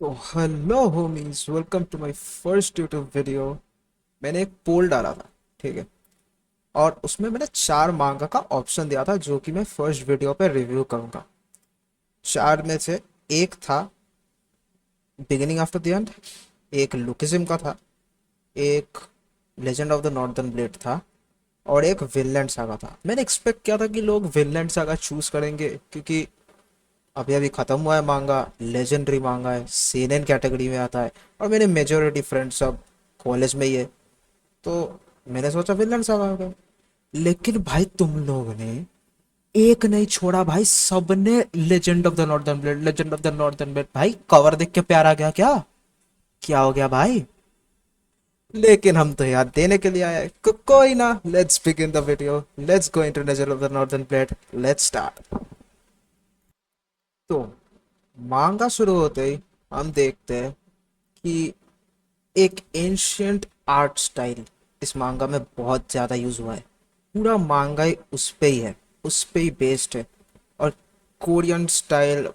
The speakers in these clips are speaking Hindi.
तो hello homies, welcome to my first YouTube video. मैंने एक पोल डाला था, ठीक है। और उसमें मैंने 4 मांगा का ऑप्शन दिया था जो कि मैं फर्स्ट वीडियो पे रिव्यू करूंगा। 4 में से एक था बिगिनिंग आफ्टर द एंड, एक लुकिज्म का था, एक legend of the northern blade था, और एक विनलैंड सागा था। मैंने एक्सपेक्ट किया था कि लोग विनलैंड सागा चूज करेंगे क्योंकि अभी अभी खत्म हुआ है मांगा, लेजेंडरी मांगा है, सीनेन कैटेगरी में आता है, और मेरे मेजोरिटी फ्रेंड्स सब कॉलेज में ही है। तो मैंने सोचा विलन सागा होगा। लेकिन भाई तुम लोग ने एक नहीं छोड़ा भाई, सबने legend of the northern blade, legend of the northern blade. भाई कवर देख के प्यार आ गया क्या? क्या हो गया भाई? लेकिन हम तो याद देने के लिए आए हैं। कोई ना, let's begin the video. Let's go into legend of the northern blade. Let's start. तो मांगा शुरू होते ही हम देखते हैं कि एक एंशियंट आर्ट स्टाइल इस मांगा में बहुत ज़्यादा यूज़ हुआ है। पूरा मांगा ही उस पे ही है, उस पे ही बेस्ड है। और कोरियन स्टाइल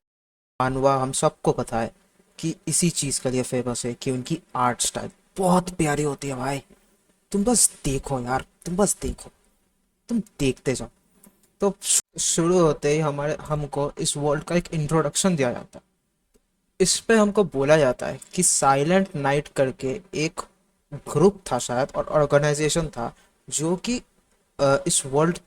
मानवा हम सबको पता है कि इसी चीज़ के लिए फेमस है कि उनकी आर्ट स्टाइल बहुत प्यारी होती है भाई। तुम बस देखो यार, तुम बस देखो, तुम देखते जाओ। तो शुरू होते ही हमारे हमको इस वर्ल्ड का एक इंट्रोडक्शन दिया जाता है। इस पे हमको बोला जाता है कि साइलेंट नाइट करके एक ग्रुप था शायद, और ऑर्गेनाइजेशन था जो कि इस वर्ल्ड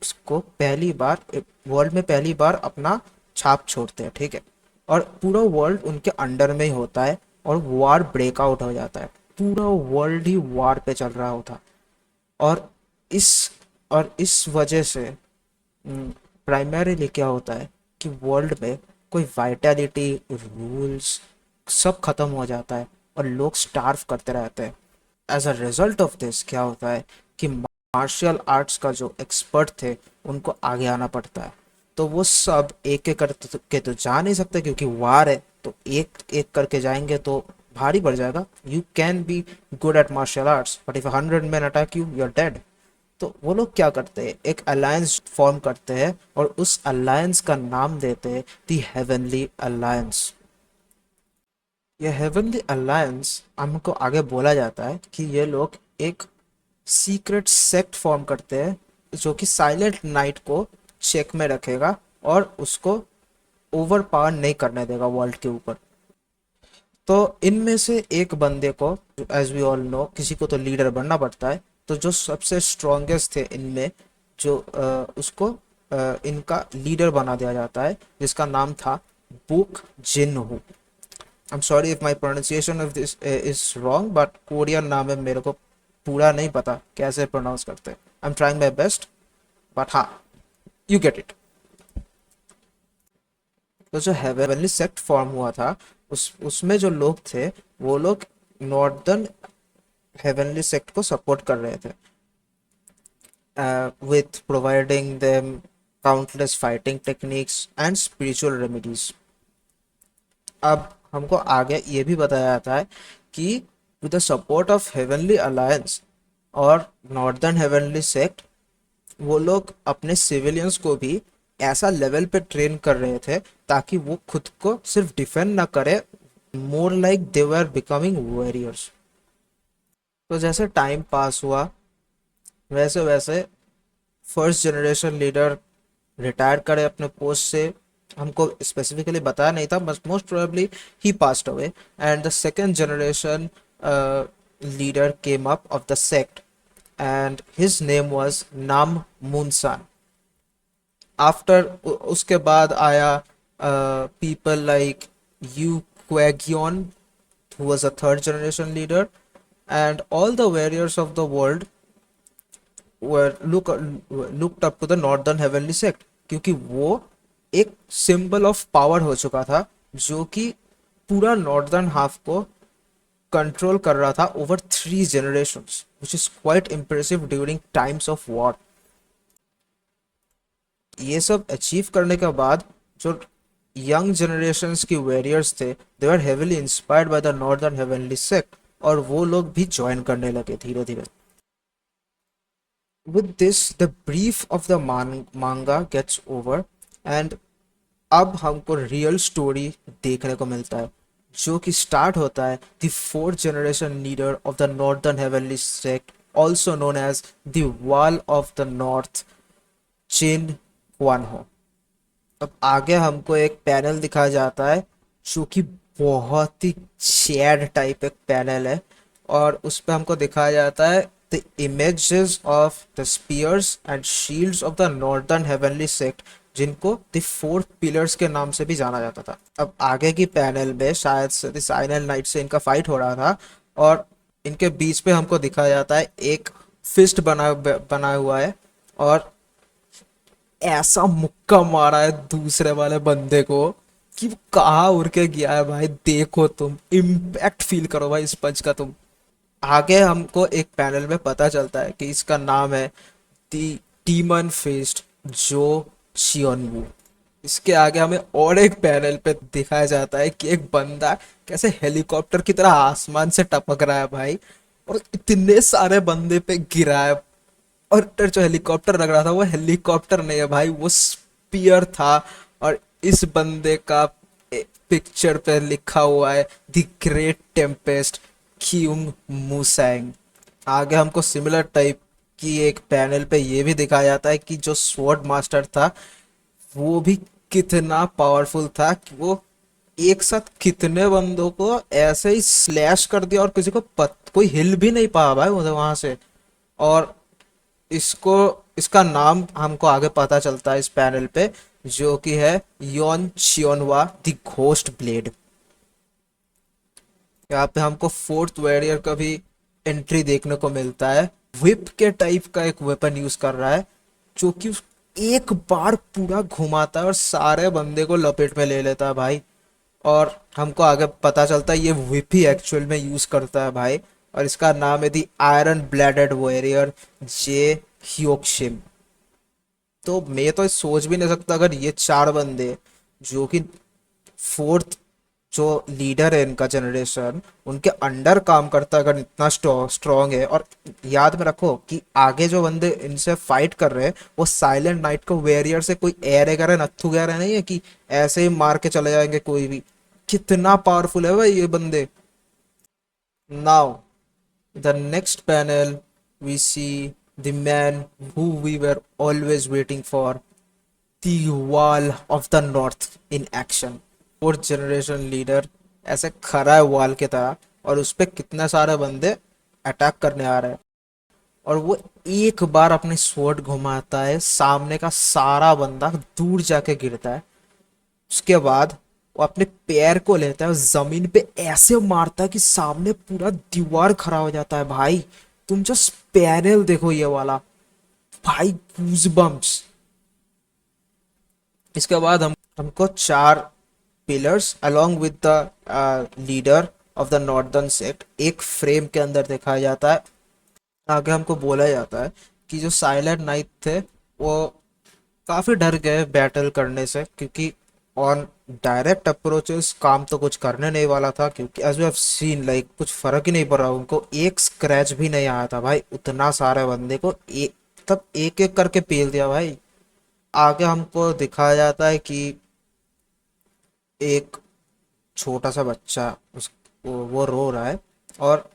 में पहली बार अपना छाप छोड़ते हैं, ठीक है। और पूरा वर्ल्ड उनके अंडर में ही होता है, और वार ब्रेकआउट हो जाता है। पूरा वर्ल्ड ही वार पे चल रहा होता। और इस और इस वजह से प्राइमरीली क्या होता है कि वर्ल्ड में कोई वाइटैलिटी, रूल्स सब खत्म हो जाता है, और लोग स्टार्व करते रहते हैं। As a result of this क्या होता है कि मार्शल आर्ट्स का जो एक्सपर्ट थे उनको आगे आना पड़ता है। तो वो सब एक एक करके तो जा नहीं सकते क्योंकि वार है। तो एक एक करके जाएंगे तो भारी पड़ जाएगा। You can be good at martial arts but if 100 men attack you, you are dead. तो वो लोग क्या करते हैं, एक अलायंस फॉर्म करते हैं, और उस अलायंस का नाम देते हैं दी हेवनली अलायंस। ये हेवनली अलायंस हमको आगे बोला जाता है कि ये लोग एक सीक्रेट सेक्ट फॉर्म करते हैं जो कि साइलेंट नाइट को चेक में रखेगा और उसको ओवर पावर नहीं करने देगा वर्ल्ड के ऊपर। तो इनमें से एक बंदे को, एज वी ऑल नो, किसी को तो लीडर बनना पड़ता है। तो जो सबसे स्ट्रॉन्गेस्ट थे इनमें, जो उसको इनका लीडर बना दिया जाता है, जिसका नाम था Buk Jin Hu. I am sorry if my pronunciation of this is wrong, but Korean नाम है, मेरे को पूरा नहीं पता कैसे प्रोनाउंस करते हैं। I am trying my best, but हाँ, यू गेट इट। तो जो हेवनली सेक्ट फॉर्म हुआ था, उसमें जो लोग थे वो लोग नॉर्दर्न हेवनली सेक्ट को सपोर्ट कर रहे थे, with providing them countless fighting techniques and spiritual remedies. अब हमको आगे ये भी बताया जाता है कि with the support of heavenly alliance और नॉर्दर्न हेवनली सेक्ट, वो लोग अपने सिविलियंस को भी ऐसा लेवल पे ट्रेन कर रहे थे ताकि वो खुद को सिर्फ डिफेंड ना करे, more like they were becoming warriors. तो जैसे टाइम पास हुआ, वैसे वैसे फर्स्ट जनरेशन लीडर रिटायर करे अपने पोस्ट से। हमको स्पेसिफिकली बताया नहीं था, बस most probably he passed away, and the second generation leader came up of the sect, and his name was Nam Moonsan. After उसके बाद आया पीपल लाइक यू क्वेगियन, who was a third generation leader, and all the warriors of the world were looked up to the northern heavenly sect, क्योंकि वो एक सिंबल ऑफ पावर हो चुका था जो कि पूरा नॉर्दर्न हाफ को कंट्रोल कर रहा था over 3 generations, which is quite impressive during times of war. ये सब अचीव करने के बाद जो यंग जनरेशन्स की वॉरियर्स थे, they are heavily inspired by the northern heavenly sect, और वो लोग भी ज्वाइन करने लगे धीरे धीरे। With this, the brief of the manga gets over, and अब हमको रियल स्टोरी देखने को मिलता है। जो कि स्टार्ट होता है the fourth generation leader of the northern heavenly sect, also known as the wall of the north, Chin Huan Ho. अब आगे हमको एक पैनल दिखाया जाता है जो कि बहुत ही शेयर्ड टाइप एक पैनल है, और उस पे हमको दिखाया जाता है the images of the spears and shields of the northern heavenly sect, जिनको द फोर्थ पिलर्स के नाम से भी जाना जाता था। अब आगे की पैनल में शायद से द साइलेंट नाइट से इनका फाइट हो रहा था, और इनके बीच पे हमको दिखाया जाता है एक फिस्ट बना हुआ है, और ऐसा मुक्का मारा है दूसरे वाले बंदे को कि वो कहाँ उड़ के गया है भाई। देखो तुम इम्पैक्ट फील करो भाई इस पंच का तुम। आगे हमको एक पैनल में पता चलता है कि इसका नाम है दी डीमन फेस्ट जो शियोनवू। इसके आगे हमें और एक पैनल पे दिखाया जाता है कि एक बंदा कैसे हेलीकॉप्टर की तरह आसमान से टपक रहा है भाई, और इतने सारे बंदे पे गिरा है। और जो हेलीकॉप्टर लग रहा था वो हेलीकॉप्टर नहीं है भाई, वो स्पीयर था। और इस बंदे का पिक्चर पे लिखा हुआ है द ग्रेट टेम्पेस्ट क्यूंग मुसैंग। आगे हमको सिमिलर टाइप की एक पैनल पे ये भी दिखाया जाता है कि जो स्वॉर्ड मास्टर था वो भी कितना पावरफुल था कि वो एक साथ कितने बंदों को ऐसे ही स्लैश कर दिया, और किसी को कोई हिल भी नहीं पाया भाई उधर वहां से। और इसको इसका नाम हमको आगे पता चलता है इस पैनल पे, जो कि है योन चियोनवा द घोस्ट ब्लेड। यहाँ पे हमको फोर्थ वॉरियर का भी एंट्री देखने को मिलता है। व्हिप के टाइप का एक वेपन यूज कर रहा है, जो कि एक बार पूरा घुमाता है और सारे बंदे को लपेट में ले लेता है भाई। और हमको आगे पता चलता है ये व्हिप ही एक्चुअल में यूज करता है भाई, और इसका नाम है दी आयरन ब्लेडेड वॉरियर जे ह्योक्शिम। तो मैं तो सोच भी नहीं सकता अगर ये चार बंदे जो कि फोर्थ जो लीडर है इनका जनरेशन उनके अंडर काम करता है, अगर इतना स्ट्रॉन्ग है। और याद में रखो कि आगे जो बंदे इनसे फाइट कर रहे हैं वो साइलेंट नाइट को वेरियर से कोई एयर वगैरह नत्थु वगैरह नहीं है कि ऐसे ही मार के चले जाएंगे कोई भी। कितना पावरफुल है भाई ये बंदे। Now the next panel we see the man who we were always waiting for, the wall of the north in action। Fourth generation leader ऐसे खड़ा है वॉल की तरह, और उस पे कितने सारे बंदे अटैक करने आ रहे हैं। और वो एक बार अपनी स्वॉर्ड घुमाता है, सामने का सारा बंदा दूर जाके गिरता है। उसके बाद वो अपने पैर को लेता है और जमीन पे ऐसे मारता है कि सामने पूरा दीवार खड़ा हो जाता है भाई। तुम जस्ट पैनल देखो ये वाला भाई, गूजबम्प्स। इसके बाद हमको चार pillars along with the leader of the northern sect एक फ्रेम के अंदर दिखाया जाता है। आगे हमको बोला जाता है कि जो साइलेंट नाइट थे वो काफी डर गए बैटल करने से, क्योंकि ऑन डायरेक्ट अप्रोचेस काम तो कुछ करने नहीं वाला था, क्योंकि as we have seen like कुछ फर्क ही नहीं पड़ रहा, उनको एक स्क्रैच भी नहीं आया था भाई। उतना सारे बंदे को एक तब एक एक करके पेल दिया भाई। आगे हमको दिखाया जाता है कि एक छोटा सा बच्चा वो रो रहा है, और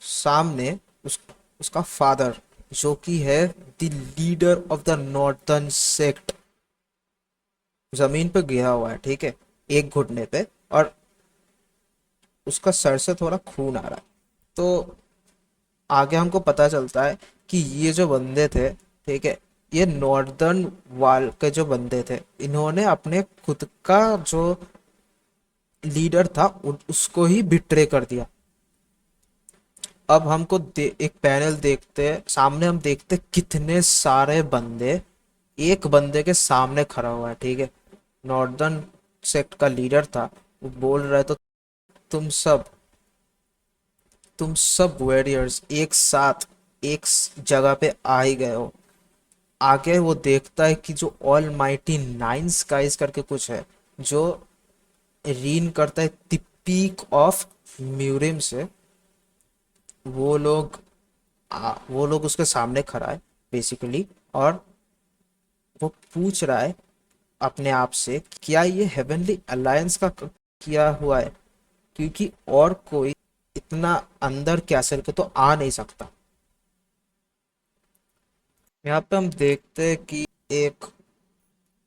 सामने उसका फादर जो कि है the leader of the northern sect जमीन पे गिरा हुआ है, ठीक है, एक घुटने पे, और उसका सर से थोड़ा खून आ रहा है। तो आगे हमको पता चलता है कि ये जो बंदे थे, ठीक है, ये नॉर्दर्न वाल के जो बंदे थे, इन्होंने अपने खुद का जो लीडर था उसको ही बिट्रे कर दिया। अब हमको एक पैनल देखते हैं, सामने हम देखते कितने सारे बंदे एक बंदे के सामने खड़ा हुआ है, ठीक है, नॉर्दर्न सेक्ट का लीडर था। वो बोल रहा है तो तुम सब तुम सब वॉरियर्स एक साथ एक जगह पे आ ही गए हो। आगे वो देखता है कि जो ऑल माइटी नाइन स्काइज करके कुछ है जो रीन करता है द पीक ऑफ म्यूरिम से। वो लोग वो लोग उसके सामने खड़ा है बेसिकली, और वो पूछ रहा है अपने आप से क्या ये हेवनली अलायंस का किया हुआ है, क्योंकि और कोई इतना अंदर कैसल के तो आ नहीं सकता। यहाँ पे हम देखते हैं कि एक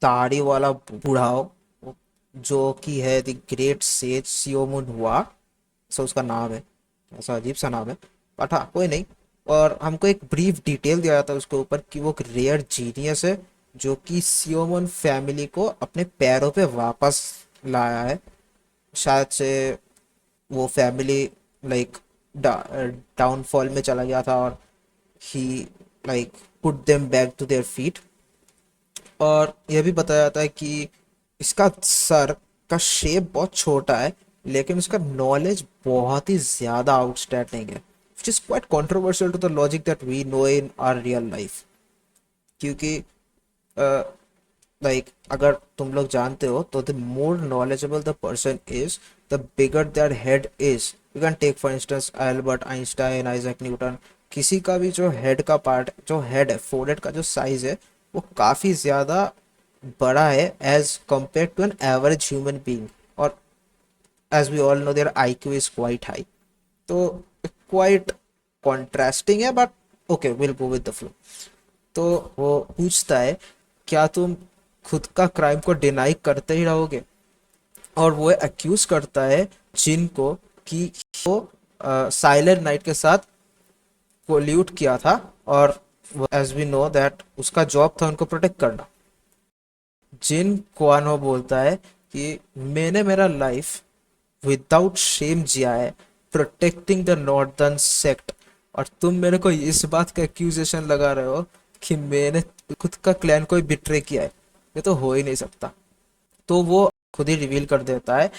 दाढ़ी वाला बूढ़ा हो, जो कि है द ग्रेट सेज सियोमुन हुआ, ऐसा उसका नाम है। ऐसा अजीब सा नाम है, बट हाँ कोई नहीं। और हमको एक ब्रीफ डिटेल दिया जाता है उसके ऊपर कि वो एक रेयर जीनियस है जो कि सियोमुन फैमिली को अपने पैरों पे वापस लाया है। शायद से वो फैमिली लाइक डाउनफॉल में चला गया था और he like put them back to their feet. और यह भी बताया जाता है कि इसका सर का शेप बहुत छोटा है, लेकिन उसका नॉलेज बहुत ही ज़्यादा आउटस्टैंडिंग है, which is quite controversial to the logic that we know in our real life. क्योंकि लाइक अगर तुम लोग जानते हो तो the more knowledgeable the person is, the bigger their head is. You can take for instance Albert Einstein, Isaac Newton. किसी का भी जो हेड का पार्ट, जो हेड है, फोरहेड का जो साइज है, वो काफ़ी ज़्यादा बड़ा है as compare to an average human being. और as we all know their IQ is quite high. तो क्वाइट कॉन्ट्रास्टिंग है, but okay will go with the flow. तो वो पूछता है क्या तुम खुद का क्राइम को डिनाई करते ही रहोगे। और वो अक्यूज करता है जिन को कि वो साइलेंट नाइट के साथ कोल्यूट किया था, और एज वी नो दैट उसका जॉब था उनको प्रोटेक्ट करना। जिन क्वानो बोलता है कि मैंने मेरा लाइफ विदाउट शेम जिया है प्रोटेक्टिंग द नॉर्दर्न सेक्ट, और तुम मेरे को इस बात का एक्यूजेशन लगा रहे हो कि मैंने खुद का क्लैन को बिट्रे किया है। ये तो हो ही नहीं सकता। तो वो खुद ही रिवील कर देता है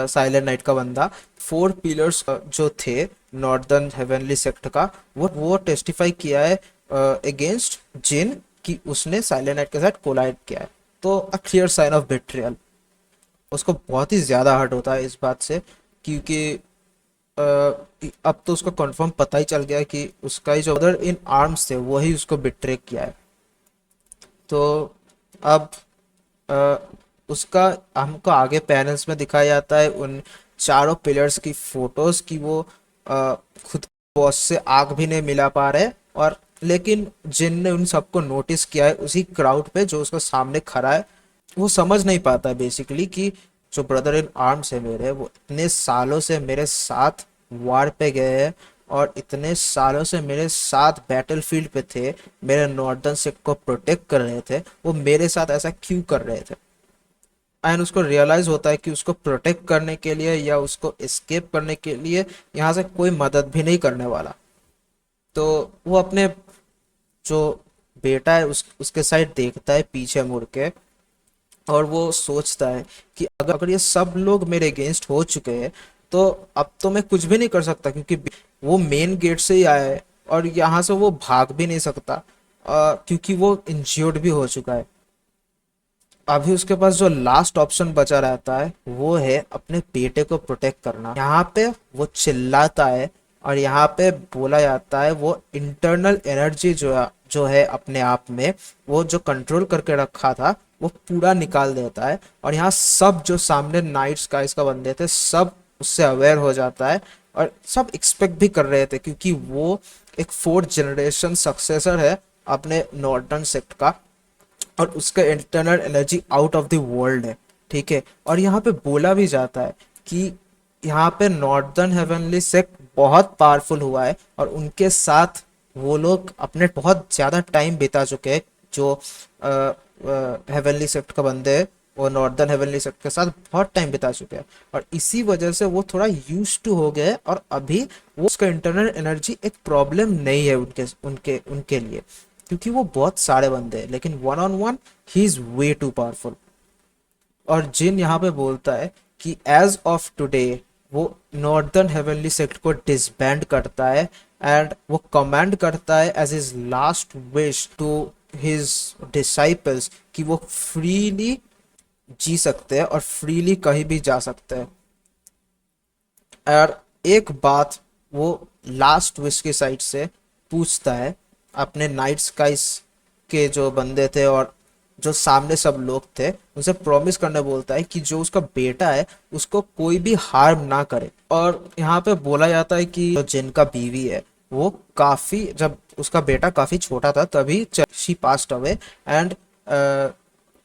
साइलेंट नाइट का बंदा। 4 पिलर्स जो थे नॉर्दर्न हेवनली सेक्ट का, वो टेस्टिफाई किया है अगेंस्ट जिन कि उसने साइलेंट नाइट के साथ कोलाइड किया है। तो a clear sign of betrayal. उसको बहुत ही ज़्यादा हर्ट होता है इस बात से, क्योंकि अब तो उसको कंफर्म पता ही चल गया है कि उसका ही जो ब्रदर इन आर्म्स थे वही उसको बिट्रे किया है। तो अब अ, उसका हमको आगे पैनल्स में दिखाया जाता है उन चारों पिलर्स की फोटोज की वो खुद बॉस से आग भी नहीं मिला पा रहे। और लेकिन जिन ने उन सबको नोटिस किया है उसी क्राउड पे जो उसका सामने खड़ा है, वो समझ नहीं पाता है बेसिकली कि जो ब्रदर इन आर्म्स है मेरे, वो इतने सालों से मेरे साथ वार पे गए हैं और इतने सालों से मेरे साथ बैटलफील्ड पे थे, मेरे नॉर्दर्न सेक्ट को प्रोटेक्ट कर रहे थे, वो मेरे साथ ऐसा क्यों कर रहे थे। एंड उसको रियलाइज होता है कि उसको प्रोटेक्ट करने के लिए या उसको एस्केप करने के लिए यहाँ से कोई मदद भी नहीं करने वाला। तो वो अपने जो बेटा है उसके साइड देखता है पीछे मुड़ के, और वो सोचता है कि अगर ये सब लोग मेरे अगेंस्ट हो चुके हैं तो अब तो मैं कुछ भी नहीं कर सकता, क्योंकि वो मेन गेट से ही आया है और यहाँ से वो भाग भी नहीं सकता, क्योंकि वो इंज्योर्ड भी हो चुका है। अभी उसके पास जो लास्ट ऑप्शन बचा रहता है वो है अपने बेटे को प्रोटेक्ट करना। यहाँ पे वो चिल्लाता है और यहाँ पे बोला जाता है वो इंटरनल एनर्जी जो है अपने आप में, वो जो कंट्रोल करके रखा था वो पूरा निकाल देता है। और यहाँ सब जो सामने नाइट स्काइज का बंदे थे सब उससे अवेयर हो जाता है, और सब एक्सपेक्ट भी कर रहे थे क्योंकि वो एक 4th जनरेशन सक्सेसर है अपने नॉर्दर्न सेक्ट का, और उसका internal energy out of the world है। ठीक है, और यहाँ पे बोला भी जाता है कि यहाँ पे नॉर्दर्न हेवनली सेक्ट बहुत पावरफुल हुआ है और उनके साथ वो लोग अपने बहुत ज़्यादा टाइम बिता चुके हैं। जो हेवनली सेक्ट का बंदे हैं वो नॉर्दर्न हेवनली सेक्ट के साथ बहुत टाइम बिता चुके हैं, और इसी वजह से वो थोड़ा यूज टू हो गए और अभी वो उसका इंटरनल एनर्जी एक प्रॉब्लम नहीं है उनके उनके उनके लिए, क्योंकि वो बहुत सारे बंदे हैं लेकिन वन ऑन वन ही इज वे टू पावरफुल। और जिन यहाँ पे बोलता है कि एज ऑफ टुडे वो नॉर्दर्न हेवनली सेक्ट को डिसबैंड करता है, एंड वो कमांड करता है as his last wish to his disciples कि वो फ्रीली जी सकते हैं और फ्रीली कहीं भी जा सकते हैं। और एक बात वो लास्ट विश की साइड से पूछता है अपने नाइट स्काइज के जो बंदे थे और जो सामने सब लोग थे उनसे प्रॉमिस करने बोलता है कि जो उसका बेटा है उसको कोई भी हार्म ना करे। और यहाँ पे बोला जाता है कि जो जिनका बीवी है वो काफी, जब उसका बेटा काफी छोटा था तभी शी पास्ट अवे, एंड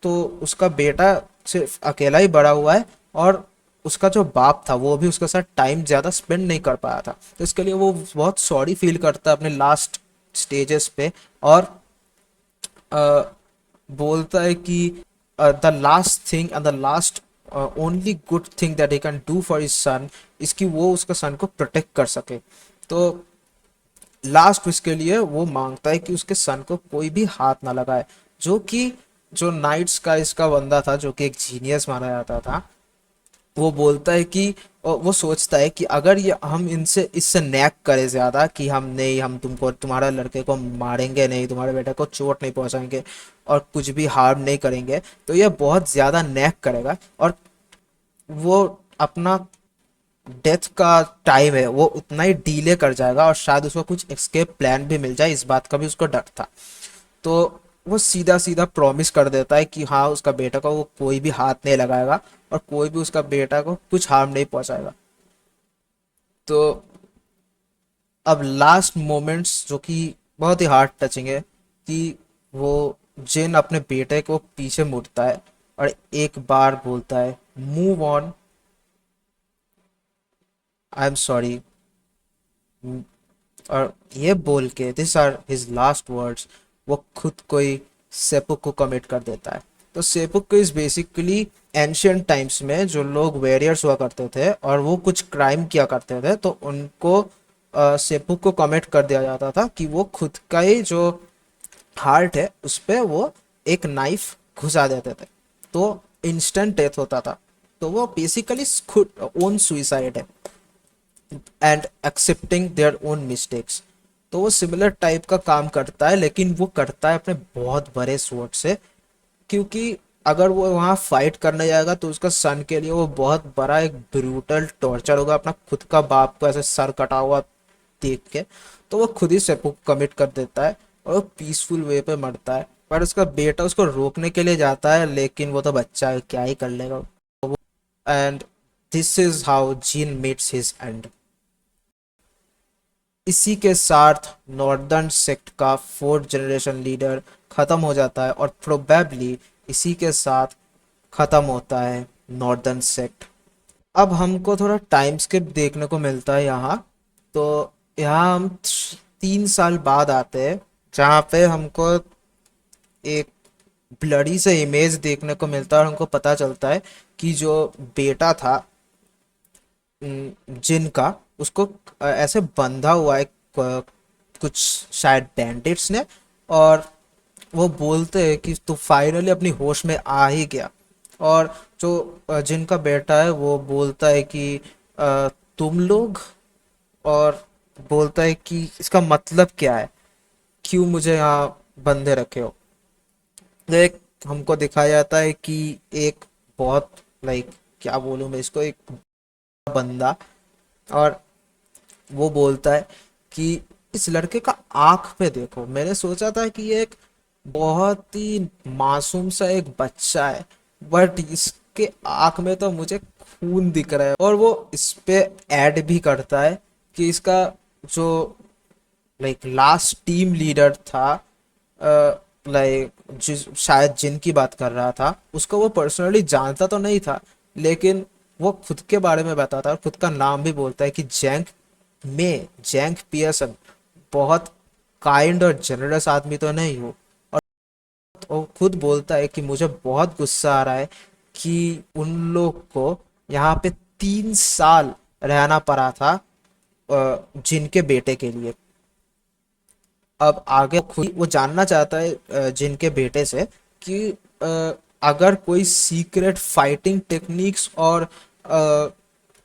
तो उसका बेटा सिर्फ अकेला ही बड़ा हुआ है, और उसका जो बाप था वो भी उसके साथ टाइम ज़्यादा स्पेंड नहीं कर पाया था, तो इसके लिए वो बहुत सॉरी फील करता है अपने लास्ट स्टेजेस पे। और अ, बोलता है कि the last thing and the last only good thing that he can do for his son is कि वो उसका सन को प्रोटेक्ट कर सके। तो लास्ट विश के लिए वो मांगता है कि उसके सन को कोई भी हाथ ना लगाए, जो कि जो नाइट स्काइज का बंदा था जो कि एक जीनियस माना जाता था, वो बोलता है कि वो सोचता है कि अगर ये हम इनसे इससे नैक करें ज़्यादा कि हम नहीं, हम तुमको तुम्हारा लड़के को मारेंगे नहीं, तुम्हारे बेटे को चोट नहीं पहुंचाएंगे और कुछ भी हार्म नहीं करेंगे, तो ये बहुत ज़्यादा नैक करेगा और वो अपना डेथ का टाइम है वो उतना ही डीले कर जाएगा और शायद उसको कुछ एस्केप प्लान भी मिल जाए, इस बात का भी उसको डर था। तो वो सीधा सीधा प्रॉमिस कर देता है कि हाँ उसका बेटा को वो कोई भी हाथ नहीं लगाएगा और कोई भी उसका बेटा को कुछ हार्म नहीं पहुंचाएगा। तो अब लास्ट मोमेंट्स जो कि बहुत ही हार्ट टचिंग है कि वो जिन अपने बेटे को पीछे मुड़ता है और एक बार बोलता है move on, I am sorry, और ये बोल के this are his last words वो खुद को ही सेपुक कमिट कर देता है। तो सेपुक इज बेसिकली एंशियंट टाइम्स में जो लोग वेरियर्स हुआ करते थे और वो कुछ क्राइम किया करते थे तो उनको सेपुक को कमिट कर दिया जाता था कि वो खुद का ही जो हार्ट है उस पे वो एक नाइफ घुसा देते थे, तो इंस्टेंट डेथ होता था। तो वो बेसिकली खुद ओन सुइसाइड है and accepting their own mistakes. तो वो सिमिलर टाइप का काम करता है लेकिन वो करता है अपने बहुत बड़े स्वॉर्ड से, क्योंकि अगर वो वहाँ फाइट करने जाएगा तो उसका सन के लिए वो बहुत बड़ा एक ब्रूटल टॉर्चर होगा, अपना खुद का बाप को ऐसे सर कटा हुआ देख के। तो वो खुद ही सेपू कमिट कर देता है और वो पीसफुल वे पे मरता है, पर उसका बेटा उसको रोकने के लिए जाता है लेकिन वो तो बच्चा है क्या ही कर लेगा। And this is how gene meets his and. इसी के साथ नॉर्दर्न सेक्ट का फोर्थ जनरेशन लीडर खत्म हो जाता है और प्रोबेबली इसी के साथ खत्म होता है नॉर्दर्न सेक्ट। अब हमको थोड़ा टाइम स्किप देखने को मिलता है यहाँ। तो यहाँ हम 3 साल बाद आते हैं जहाँ पे हमको एक ब्लडी से इमेज देखने को मिलता है और हमको पता चलता है कि जो बेटा था जिनका, उसको ऐसे बंधा हुआ है कुछ शायद बैंडिट्स ने, और वो बोलते हैं कि तू फाइनली अपनी होश में आ ही गया। और जो जिनका बेटा है वो बोलता है कि तुम लोग, और बोलता है कि इसका मतलब क्या है, क्यों मुझे यहाँ बंधे रखे हो। एक हमको दिखाया जाता है कि एक बहुत लाइक, क्या बोलूँ मैं इसको, एक बंदा, और वो बोलता है कि इस लड़के का आंख पे देखो, मैंने सोचा था कि ये एक बहुत ही मासूम सा एक बच्चा है बट इसके आंख में तो मुझे खून दिख रहा है। और वो इस पे ऐड भी करता है कि इसका जो लाइक लास्ट टीम लीडर था, लाइक जिस शायद जिनकी बात कर रहा था, उसको वो पर्सनली जानता तो नहीं था लेकिन वो खुद के बारे में बताता है और खुद का नाम भी बोलता है कि जैंक पियर्सन बहुत काइंड और जनरस आदमी तो नहीं हो। और वो खुद बोलता है कि मुझे बहुत गुस्सा आ रहा है कि उन लोग को यहाँ पे 3 साल रहना पड़ा था जिनके बेटे के लिए। अब आगे खुद वो जानना चाहता है जिनके बेटे से कि अगर कोई सीक्रेट फाइटिंग टेक्निक्स और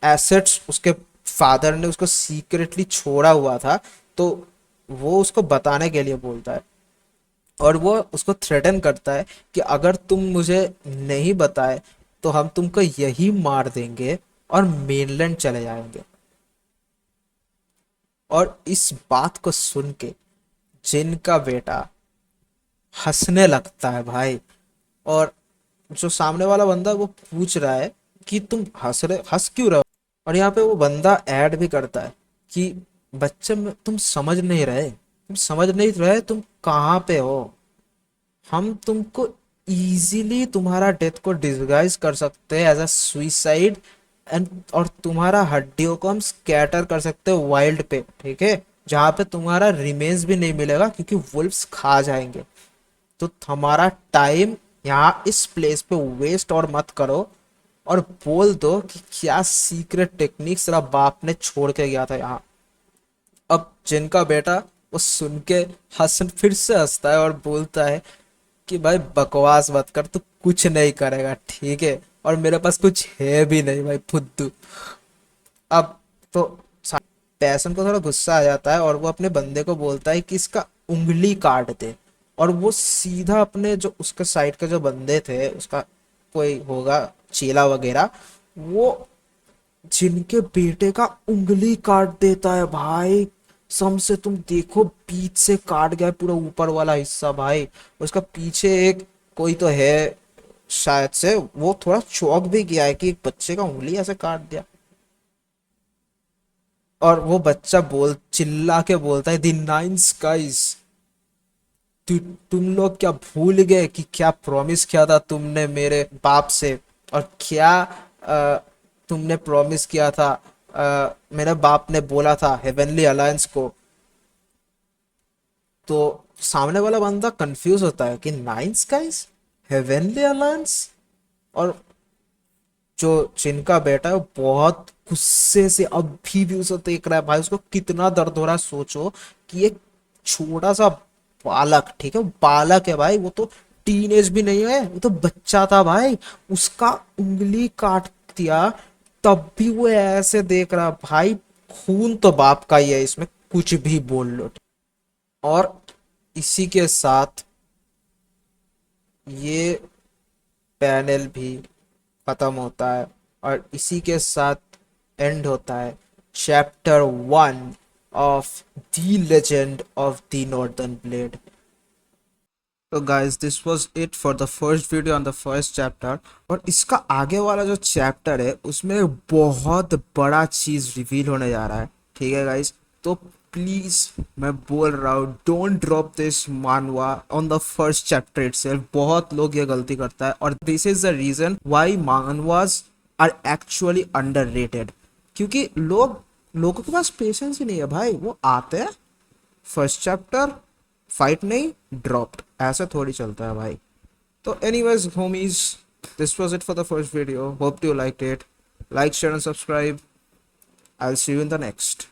एसेट्स उसके फादर ने उसको सीक्रेटली छोड़ा हुआ था, तो वो उसको बताने के लिए बोलता है। और वो उसको थ्रेटन करता है कि अगर तुम मुझे नहीं बताए तो हम तुमको यही मार देंगे और मेनलैंड चले जाएंगे। और इस बात को सुन के जिन का बेटा हंसने लगता है भाई। और जो सामने वाला बंदा वो पूछ रहा है कि तुम हंस क्यों रहे हो। और यहाँ पे वो बंदा ऐड भी करता है कि बच्चे तुम समझ नहीं रहे, तुम कहाँ पे हो। हम तुमको इजीली तुम्हारा डेथ को डिस्गाइज कर सकते हैं एज अ सुइसाइड एंड, और तुम्हारा हड्डियों को हम स्कैटर कर सकते हैं वाइल्ड पे, ठीक है, जहाँ पे तुम्हारा रिमेन्स भी नहीं मिलेगा क्योंकि वुल्फ्स खा जाएंगे। तो हमारा टाइम यहाँ इस प्लेस पे वेस्ट और मत करो, और बोल दो कि क्या सीक्रेट टेक्निक्स तेरा बाप ने छोड़ के गया था यहाँ। अब जिनका बेटा वो सुन के फिर से हंसता है और बोलता है कि भाई बकवास मत कर, तू कुछ नहीं करेगा, ठीक है, और मेरे पास कुछ है भी नहीं भाई फुद्दू। अब तो पैसन को थोड़ा गुस्सा आ जाता है और वो अपने बंदे को बोलता है कि इसका उंगली काट दे। और वो सीधा अपने जो उसके साइड के जो बंदे थे, उसका कोई होगा चेला वगैरह, वो जिनके बेटे का उंगली काट देता है भाई। सम से तुम देखो बीच से काट गया है पूरा ऊपर वाला हिस्सा भाई। उसका पीछे एक कोई तो है शायद से, वो थोड़ा चौंक भी गया है कि एक बच्चे का उंगली ऐसे काट दिया। और वो बच्चा बोल चिल्ला के बोलता है द नाइन स्काइज, तुम लोग क्या भूल गए कि क्या प्रॉमिस किया था तुमने मेरे बाप से, और क्या तुमने प्रॉमिस किया था, मेरे बाप ने बोला था हेवनली अलायंस को। तो सामने वाला बंदा कंफ्यूज होता है कि नाइन स्काइज, हेवनली अलायंस। और जो जिनका बेटा है वो बहुत गुस्से से अभी भी उसे देख रहा है भाई। उसको कितना दर्द हो रहा है सोचो कि एक छोटा सा बालक, ठीक है, वो बालक है भाई, वो तो टीनेज भी नहीं है, वो तो बच्चा था भाई, उसका उंगली काट दिया, तब भी वो ऐसे देख रहा भाई। खून तो बाप का ही है इसमें, कुछ भी बोल लो। और इसी के साथ ये पैनल भी खत्म होता है, और इसी के साथ एंड होता है chapter 1 of the legend of the northern blade. तो guys this was it for the first video on the first chapter. और इसका आगे वाला जो चैप्टर है उसमें बहुत बड़ा चीज रिवील होने जा रहा है, ठीक है गाइस। तो प्लीज मैं बोल रहा हूँ don't drop this manhwa on the first chapter itself. बहुत लोग ये गलती करता है और this is the reason why manhwas are actually underrated. क्योंकि लोगों के पास पेशेंस ही नहीं है भाई, वो आते हैं फर्स्ट चैप्टर फाइट नहीं ड्रॉप्ड, ऐसा थोड़ी चलता है भाई। तो anyways homies, this was it for the first video, hope you like it, like share and subscribe. I will see you in the next.